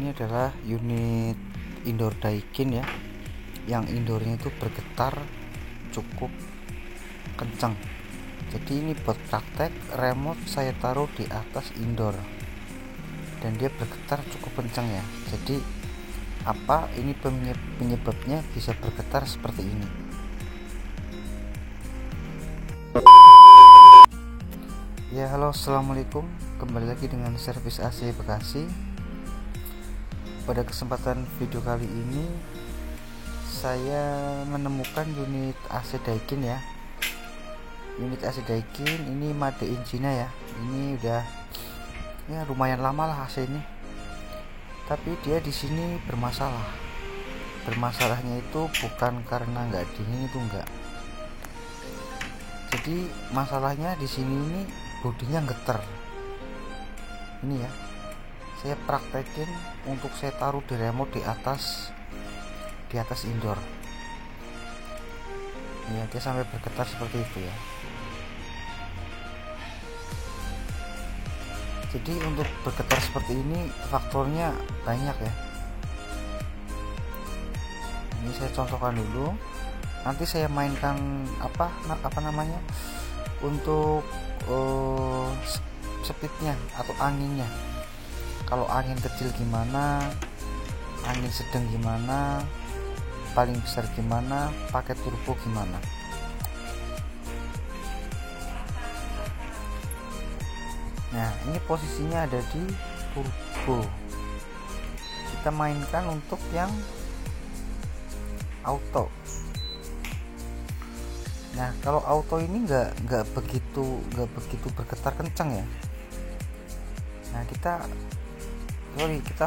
ini adalah unit indoor Daikin ya, yang indoornya itu bergetar cukup kencang. Jadi ini buat praktek, remote saya taruh di atas indoor dan dia bergetar cukup kencang ya. Jadi apa ini penyebabnya bisa bergetar seperti ini? Ya, halo, assalamualaikum, kembali lagi dengan servis AC Bekasi. Pada kesempatan video kali ini saya menemukan unit AC Daikin ya. Unit AC Daikin ini made in China ya. Ini udah ya lumayan lama lah AC ini. Tapi dia di sini bermasalah. Bermasalahnya itu bukan karena nggak dingin, itu enggak. Jadi masalahnya di sini ini bodinya getar. Ini ya. Saya praktekin untuk saya taruh di remote di atas indoor. Ya, dia sampai bergetar seperti itu ya. Jadi untuk bergetar seperti ini faktornya banyak ya. Ini saya contohkan dulu. Nanti saya mainkan apa namanya untuk speednya atau anginnya. Kalau angin kecil gimana, angin sedang gimana, paling besar gimana, pakai turbo gimana. Nah, ini posisinya ada di turbo. Kita mainkan untuk yang auto. Nah, kalau auto ini nggak begitu bergetar kencang ya. Nah, kita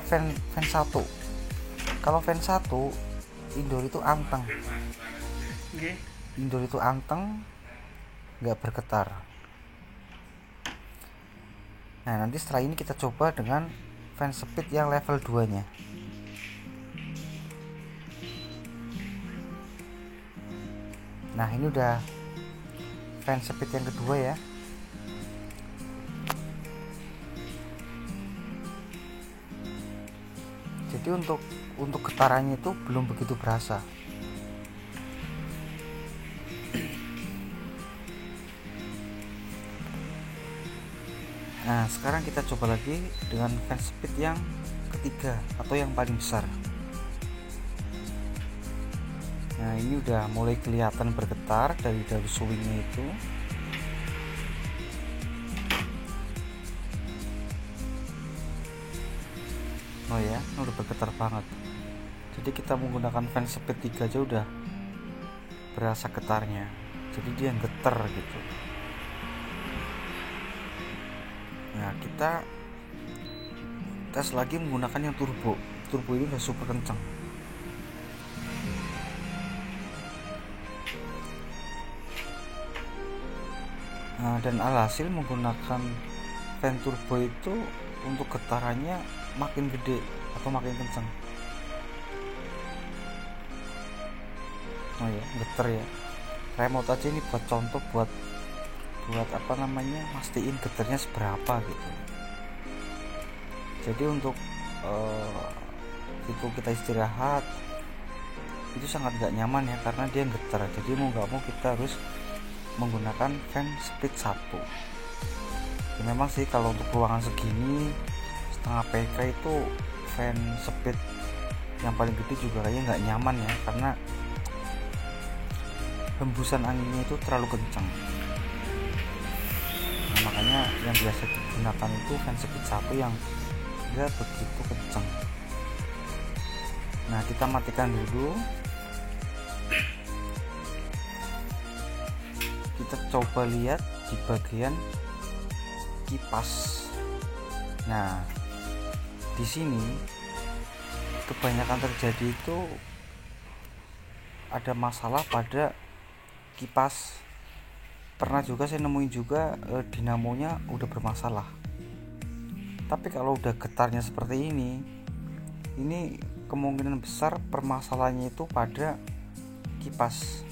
fan 1. Kalau fan 1 indoor itu anteng. Indoor itu anteng, nggak bergetar. Nah, nanti setelah ini kita coba dengan fan speed yang level 2 nya. Nah, ini udah fan speed yang kedua ya. Jadi untuk getarannya itu belum begitu berasa. Nah, sekarang kita coba lagi dengan fan speed yang ketiga atau yang paling besar. Nah, ini udah mulai kelihatan bergetar dari swingnya itu. Oh ya, udah bergetar banget. Jadi kita menggunakan fan speed 3 aja udah berasa getarnya. Jadi dia getar gitu. Nah, kita tes lagi menggunakan yang turbo. Turbo ini udah super kencang. Nah, dan alhasil menggunakan fan turbo itu untuk getarannya makin gede atau makin kencang. Oh ya, getar ya. Remote aja ini buat contoh, buat apa namanya, mastiin getarnya seberapa gitu. Jadi untuk itu kita istirahat itu sangat gak nyaman ya, karena dia getar. Jadi mau gak mau kita harus menggunakan fan speed 1 ya. Memang sih kalau untuk ruangan segini setengah PK itu fan speed yang paling gede juga kayaknya nggak nyaman ya, karena hembusan anginnya itu terlalu kencang. Nah, makanya yang biasa digunakan itu fan speed 1 yang nggak begitu kencang. Nah, kita matikan dulu. Kita coba lihat di bagian kipas. Nah, di sini kebanyakan terjadi itu ada masalah pada kipas. Pernah juga saya nemuin juga dinamonya udah bermasalah. Tapi kalau udah getarnya seperti ini kemungkinan besar permasalahannya itu pada kipas.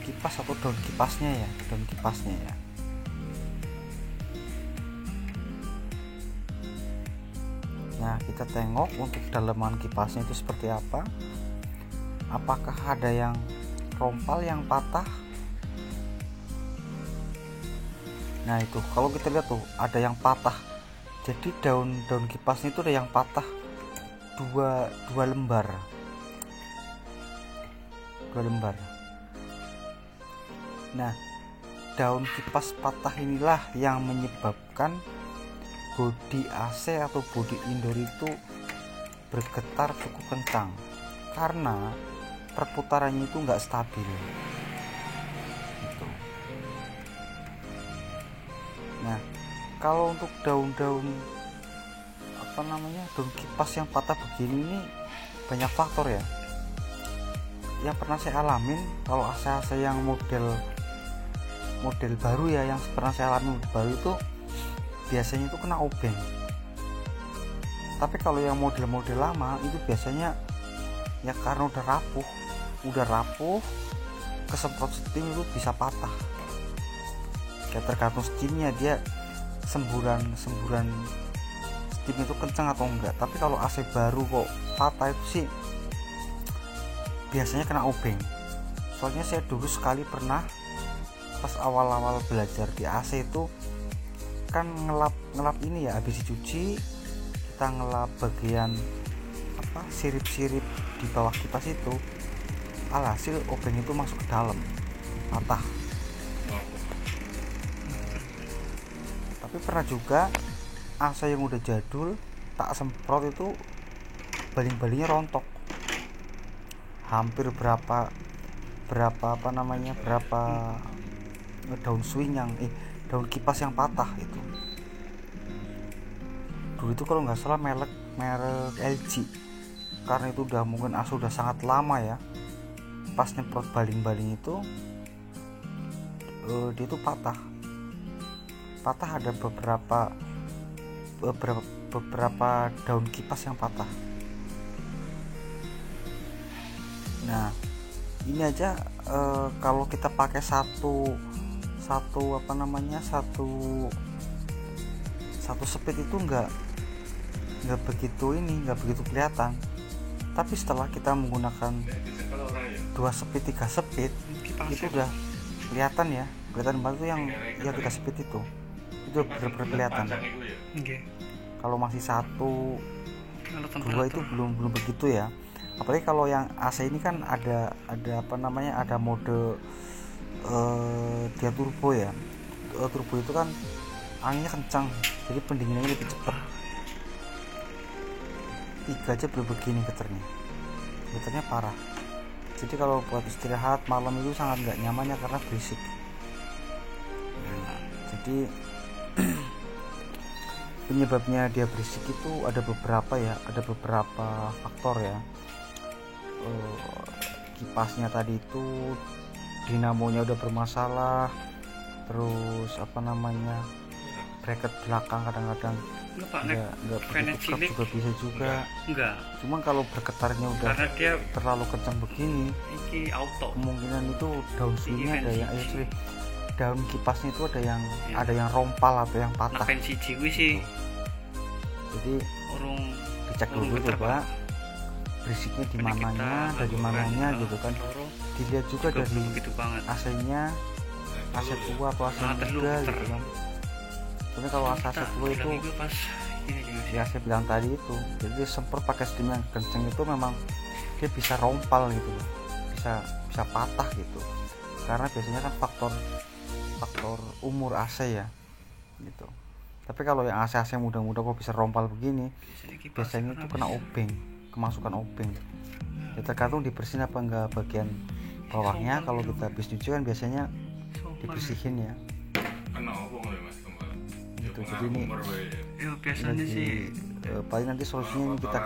Kipas atau daun kipasnya ya. Nah, kita tengok untuk dalaman kipasnya itu seperti apa. Apakah ada yang rompal, yang patah? Nah, itu kalau kita lihat tuh ada yang patah. Jadi daun kipasnya itu ada yang patah dua lembar. Nah, daun kipas patah inilah yang menyebabkan bodi AC atau bodi indoor itu bergetar cukup kencang karena perputarannya itu nggak stabil gitu. Nah, kalau untuk daun kipas yang patah begini ini banyak faktor ya. Yang pernah saya alamin, kalau AC yang model baru ya, yang pernah saya alami baru itu biasanya itu kena obeng. Tapi kalau yang model lama itu biasanya ya karena udah rapuh kesemprot steam itu bisa patah. Ya tergantung steamnya, dia semburan steam itu kencang atau enggak. Tapi kalau AC baru kok patah itu sih biasanya kena obeng. Soalnya saya dulu sekali pernah pas awal-awal belajar di AC itu kan ngelap ini ya, habis dicuci kita ngelap bagian sirip-sirip di bawah kipas itu, alhasil obeng itu masuk ke dalam, patah. Tapi pernah juga AC yang udah jadul tak semprot itu baling-balingnya rontok. Hampir berapa daun swing daun kipas yang patah itu. Dulu itu kalau nggak salah merek LG, karena itu mungkin udah sangat lama ya. Pas nyemprot baling-baling itu dia itu patah ada beberapa daun kipas yang patah. Nah, ini aja kalau kita pakai satu speed itu nggak begitu kelihatan. Tapi setelah kita menggunakan 2 speed 3 speed itu udah kelihatan banget tuh yang 3 speed itu benar-benar kelihatan. Kalau masih 1 2 itu belum begitu ya. Apalagi kalau yang AC ini kan ada mode dia turbo ya. Turbo itu kan anginnya kencang, jadi pendinginannya lebih cepat. 3 aja belum begini getarnya parah. Jadi kalau buat istirahat malam itu sangat nggak nyamannya karena berisik. Jadi penyebabnya dia berisik itu ada beberapa faktor ya. Kipasnya tadi itu dinamonya udah bermasalah, terus bracket belakang kadang-kadang nggak begitu keras juga bisa juga. Enggak. Cuman kalau bergetarnya udah terlalu kencang begini, kemungkinan itu daun swingnya daun kipasnya itu ada yang rompal atau yang patah. Jadi dicek dulu coba berisiknya di mananya, dari mananya gitu kan. Dilihat juga dari AC-nya, AC tua atau AC muda gitu kan. Soalnya kalau AC tua itu ya saya bilang tadi itu, jadi semprot pakai steam yang kenceng itu memang dia bisa rompal gitu, bisa patah gitu. Karena biasanya kan faktor umur AC ya gitu. Tapi kalau yang AC muda-muda kok bisa rompal begini, biasanya itu kena obeng, kemasukan obeng. Ya tergantung dibersihin apa enggak bagian bawahnya. Kalau kita habis cuci kan biasanya dibersihin ya gitu. Jadi ini biasanya sih paling nanti solusinya ini kita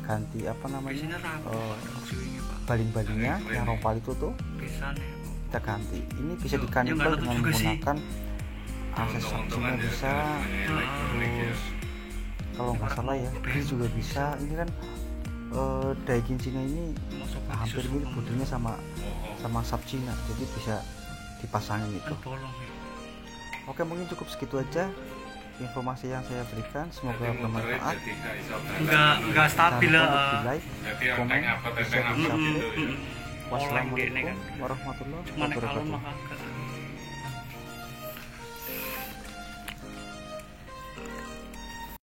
ganti baling-balingnya yang rompal itu tuh kita ganti. Ini bisa dikanibal dengan menggunakan akses saksinya bisa, terus kalau nggak salah ya ini juga bisa. Ini kan Daikin Cina ini hampir mirip bodinya sama sub Cina, jadi bisa dipasangin itu. Oke, mungkin cukup segitu aja. informasi yang saya berikan, semoga bermanfaat. Enggak stabil Jangan lupa lah. di like, komen, share, dan subscribe. Wassalamualaikum warahmatullahi Mana kalau wabarakatuh. mah kagak.